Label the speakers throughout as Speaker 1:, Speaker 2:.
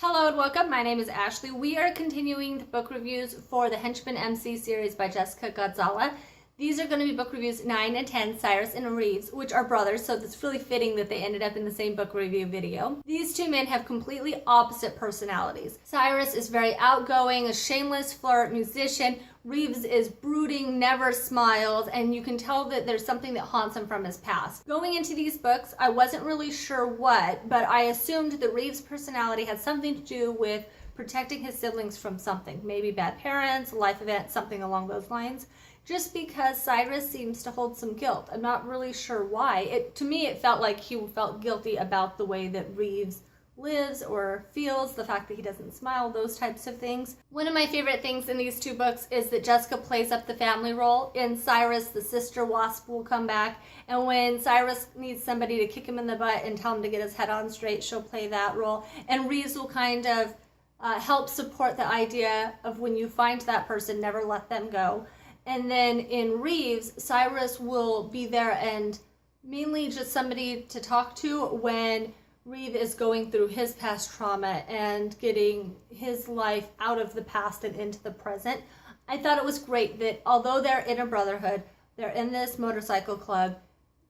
Speaker 1: Hello and welcome. My name is Ashley. We are continuing the book reviews for the Henchmen MC series by Jessica Gadziala. These are going to be book reviews 9 and 10, Cyrus and Reeve, which are brothers, so it's really fitting that they ended up in the same book review video. These two men have completely opposite personalities. Cyrus is very outgoing, a shameless flirt, musician. Reeves is brooding, never smiles, and you can tell that there's something that haunts him from his past. Going into these books, I wasn't really sure what, but I assumed that Reeves' personality had something to do with protecting his siblings from something. Maybe bad parents, life event, something along those lines. Just because Cyrus seems to hold some guilt. I'm not really sure why. To me, it felt like he felt guilty about the way that Reeves lives or feels, the fact that he doesn't smile, those types of things. One of my favorite things in these two books is that Jessica plays up the family role. In Cyrus, the sister wasp will come back, and when Cyrus needs somebody to kick him in the butt and tell him to get his head on straight, she'll play that role. And Reeves will kind of help support the idea of when you find that person, never let them go. And then in Reeves, Cyrus will be there and mainly just somebody to talk to when Reeve is going through his past trauma and getting his life out of the past and into the present. I thought it was great that although they're in a brotherhood, they're in this motorcycle club,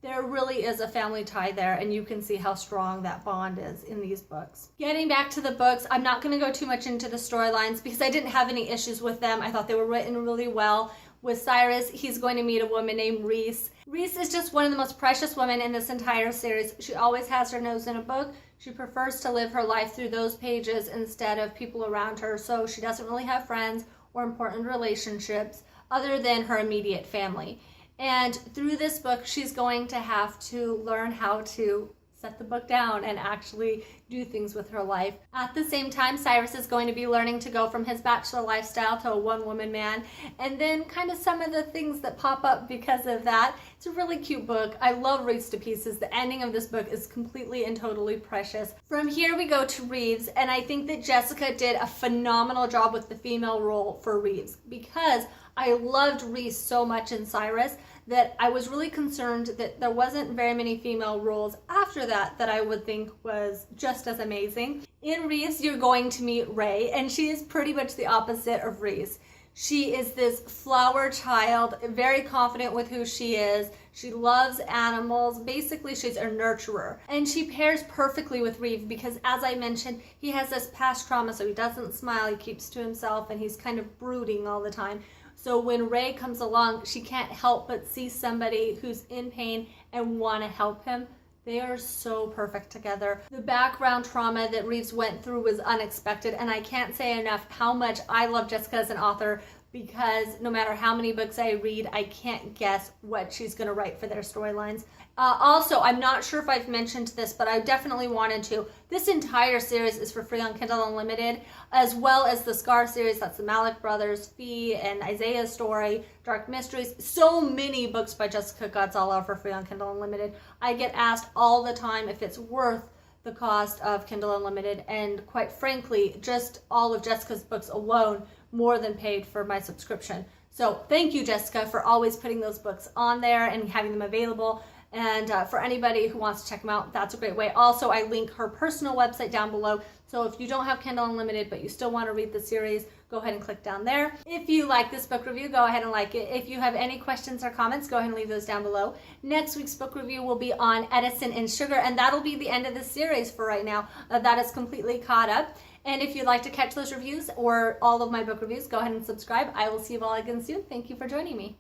Speaker 1: there really is a family tie there, and you can see how strong that bond is in these books. Getting back to the books, I'm not going to go too much into the storylines because I didn't have any issues with them. I thought they were written really well. With Cyrus, he's going to meet a woman named Reese. Reese is just one of the most precious women in this entire series. She always has her nose in a book. She prefers to live her life through those pages instead of people around her, so she doesn't really have friends or important relationships other than her immediate family. And through this book, she's going to have to learn how to set the book down and actually do things with her life. At the same time, Cyrus is going to be learning to go from his bachelor lifestyle to a one-woman man, and then kind of some of the things that pop up because of that. It's a really cute book. I love Reeves to pieces. The ending of this book is completely and totally precious. From here we go to Reeves, and I think that Jessica did a phenomenal job with the female role for Reeves because I loved Reeves so much in Cyrus that I was really concerned that there wasn't very many female roles after that I would think was just as amazing. In Reeves, you're going to meet Ray, and she is pretty much the opposite of Reeves. She is this flower child, very confident with who she is. She loves animals. Basically, she's a nurturer. And she pairs perfectly with Reeve because, as I mentioned, he has this past trauma, so he doesn't smile, he keeps to himself, and he's kind of brooding all the time. So when Ray comes along, she can't help but see somebody who's in pain and want to help him. They are so perfect together. The background trauma that Reeves went through was unexpected, and I can't say enough how much I love Jessica as an author because no matter how many books I read, I can't guess what she's going to write for their storylines. Also, I'm not sure if I've mentioned this, but I definitely wanted to. This entire series is for free on Kindle Unlimited, as well as the Scar series. That's the Malik Brothers, Fee, and Isaiah's story, Dark Mysteries. So many books by Jessica Gadziala for free on Kindle Unlimited. I get asked all the time if it's worth the cost of Kindle Unlimited, and quite frankly, just all of Jessica's books alone more than paid for my subscription. So thank you, Jessica, for always putting those books on there and having them available. And for anybody who wants to check them out, that's a great way. Also, I link her personal website down below. So if you don't have Kindle Unlimited, but you still want to read the series, go ahead and click down there. If you like this book review, go ahead and like it. If you have any questions or comments, go ahead and leave those down below. Next week's book review will be on Edison and Sugar, and that'll be the end of the series for right now. That is completely caught up. And if you'd like to catch those reviews or all of my book reviews, go ahead and subscribe. I will see you all again soon. Thank you for joining me.